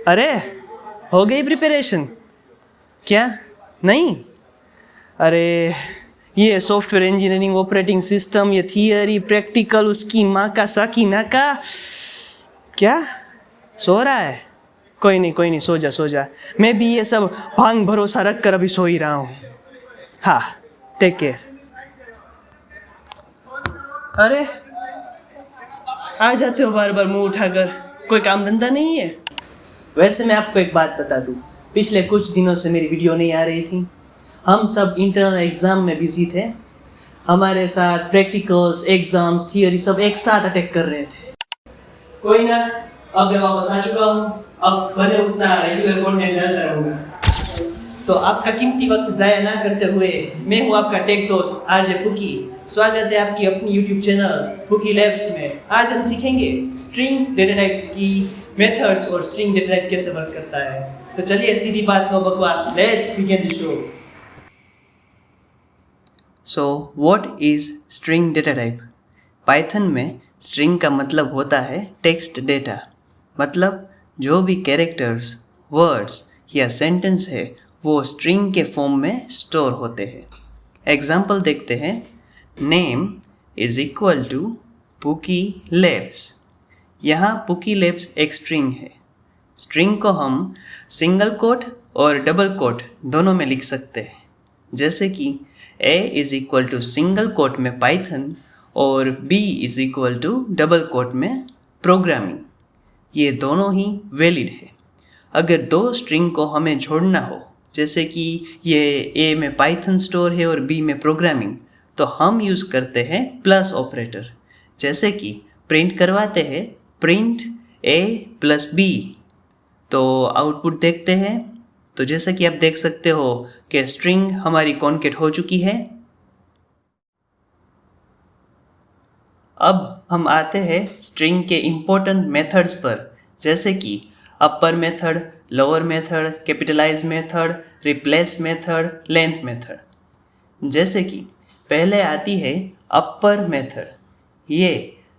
अरे हो गई प्रिपरेशन? क्या नहीं? अरे ये सॉफ्टवेयर इंजीनियरिंग, ऑपरेटिंग सिस्टम, ये थियरी, प्रैक्टिकल, उसकी माँ का साकीना का। क्या सो रहा है? कोई नहीं, सो जा। मैं भी ये सब भांग भरोसा रख कर अभी सो ही रहा हूँ। हाँ, टेक केयर। अरे आ जाते हो बार बार मुंह उठाकर, कोई काम धंधा नहीं है? वैसे मैं आपको एक बात बता दूं, पिछले कुछ दिनों से मेरी वीडियो नहीं आ रही थी। हम सब इंटरनल एग्जाम में बिजी थे। हमारे साथ प्रैक्टिकल्स, एग्जाम्स, थियरी सब एक साथ अटैक कर रहे थे। कोई ना, अब मैं वापस आ चुका हूँ। अब बने उतना रेगुलर कंटेंट डालता रहूँगा। तो आपका कीमती वक्त ज़ाया ना करते हुए मैं हूँ आपका टेक दोस्त आरजे पुकी। स्वागत है आपकी अपनी यूट्यूब चैनल पुकी लैब्स में। आज हम सीखेंगे स्ट्रिंग डेटा टाइप्स की मेथड्स और स्ट्रिंग डेटा टाइप कैसे वर्क करता है। तो चलिए सीधी बात, नो बकवास, let's begin the show. So what is string data type? Python में स्ट्रिंग का मतलब होता है टेक्स्ट डेटा, मतलब जो भी कैरेक्टर्स, वर्ड्स या सेंटेंस है वो स्ट्रिंग के फॉर्म में स्टोर होते हैं। एग्जाम्पल देखते हैं। Name is equal to Pooki Labs. यहाँ पुकी लैब्स एक स्ट्रिंग है। स्ट्रिंग को हम सिंगल कोट और डबल कोट दोनों में लिख सकते हैं, जैसे कि A is equal to single quote में पाइथन और B is equal to double quote में प्रोग्रामिंग। ये दोनों ही वैलिड है। अगर दो स्ट्रिंग को हमें जोड़ना हो, जैसे कि ये A में पाइथन स्टोर है और B में प्रोग्रामिंग, तो हम यूज़ करते हैं प्लस ऑपरेटर। जैसे कि प्रिंट करवाते हैं प्रिंट A प्लस B। तो आउटपुट देखते हैं। तो जैसा कि आप देख सकते हो कि स्ट्रिंग हमारी कॉन्केट हो चुकी है। अब हम आते हैं स्ट्रिंग के इम्पोर्टेंट मेथड्स पर, जैसे कि upper method, lower method, capitalize method, replace method, length method. जैसे कि पहले आती है अपर मेथड। ये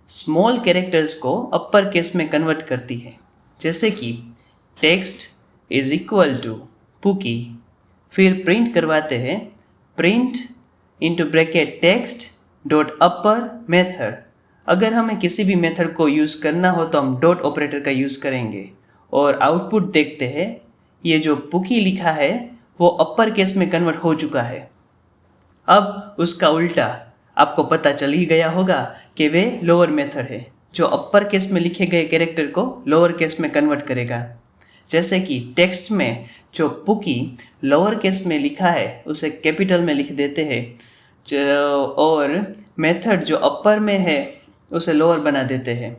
स्मॉल कैरेक्टर्स को अपर केस में कन्वर्ट करती है, जैसे कि text is equal to pookie. फिर प्रिंट करवाते हैं print into bracket text dot upper method. अगर हमें किसी भी मेथड को यूज़ करना हो तो हम डॉट ऑपरेटर का यूज़ करेंगे। और आउटपुट देखते हैं, ये जो पुकी लिखा है वो अपर केस में कन्वर्ट हो चुका है। अब उसका उल्टा आपको पता चल ही गया होगा कि वे लोअर मेथड है, जो अपर केस में लिखे गए कैरेक्टर को लोअर केस में कन्वर्ट करेगा। जैसे कि टेक्स्ट में जो पुकी लोअर केस में लिखा है उसे कैपिटल में लिख देते हैं, और मेथड जो अपर में है उसे लोअर बना देते हैं।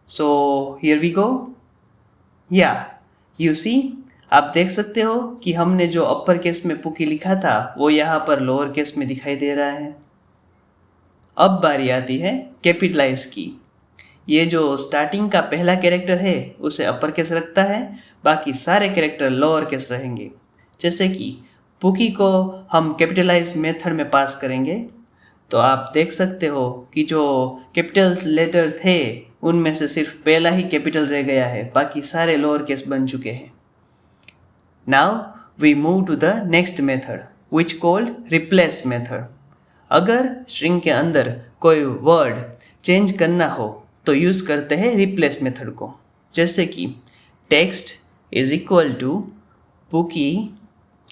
So here we go. या यू सी, आप देख सकते हो कि हमने जो अपर केस में पुकी लिखा था वो यहाँ पर लोअर केस में दिखाई दे रहा है। अब बारी आती है कैपिटलाइज की। ये जो स्टार्टिंग का पहला कैरेक्टर है उसे अपर केस रखता है, बाकी सारे कैरेक्टर लोअर केस रहेंगे। जैसे कि पुकी को हम कैपिटलाइज मेथड में पास करेंगे, तो आप देख सकते हो कि जो कैपिटल्स लेटर थे उनमें से सिर्फ पहला ही कैपिटल रह गया है, बाकी सारे लोअर केस बन चुके हैं। Now we move to the next method which called replace method. अगर स्ट्रिंग के अंदर कोई वर्ड चेंज करना हो तो यूज़ करते हैं रिप्लेस मेथड को। जैसे कि text is equal to Pooki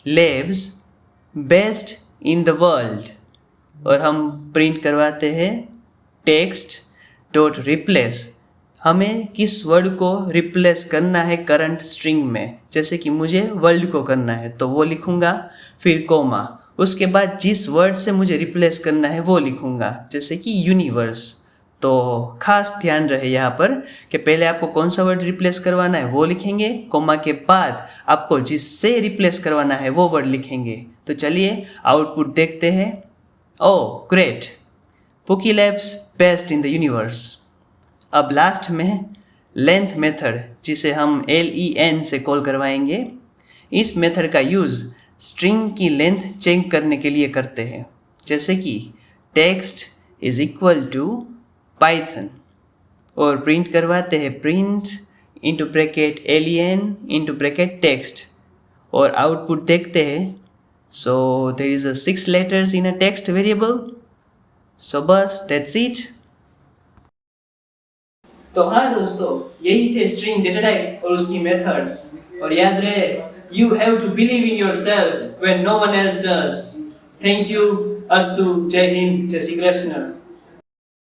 Labs best in the world, और हम प्रिंट करवाते हैं टेक्स्ट डॉट रिप्लेस। हमें किस वर्ड को रिप्लेस करना है करंट स्ट्रिंग में, जैसे कि मुझे वर्ल्ड को करना है तो वो लिखूँगा, फिर कोमा, उसके बाद जिस वर्ड से मुझे रिप्लेस करना है वो लिखूँगा, जैसे कि यूनिवर्स। तो खास ध्यान रहे यहाँ पर कि पहले आपको कौन सा वर्ड रिप्लेस करवाना है वो लिखेंगे, कोमा के बाद आपको जिससे रिप्लेस करवाना है वो वर्ड लिखेंगे। तो चलिए आउटपुट देखते हैं। Oh great, pookie labs best in the universe. अब लास्ट में लेंथ मेथड, जिसे हम LEN से कॉल करवाएंगे। इस मेथड का यूज़ स्ट्रिंग की लेंथ चेक करने के लिए करते हैं, जैसे कि text is equal to Python, और प्रिंट करवाते हैं print into bracket len into bracket text, और आउटपुट देखते हैं. So there is a 6 letters in a text variable. So बस दैट्स इट. तो हाँ दोस्तों, यही थे स्ट्रिंग डेटा टाइप और उसकी मेथड्स. और याद रहे, you have to believe in yourself when no one else does. Thank you. अस्तु. जय हिंद. जय श्री कृष्ण.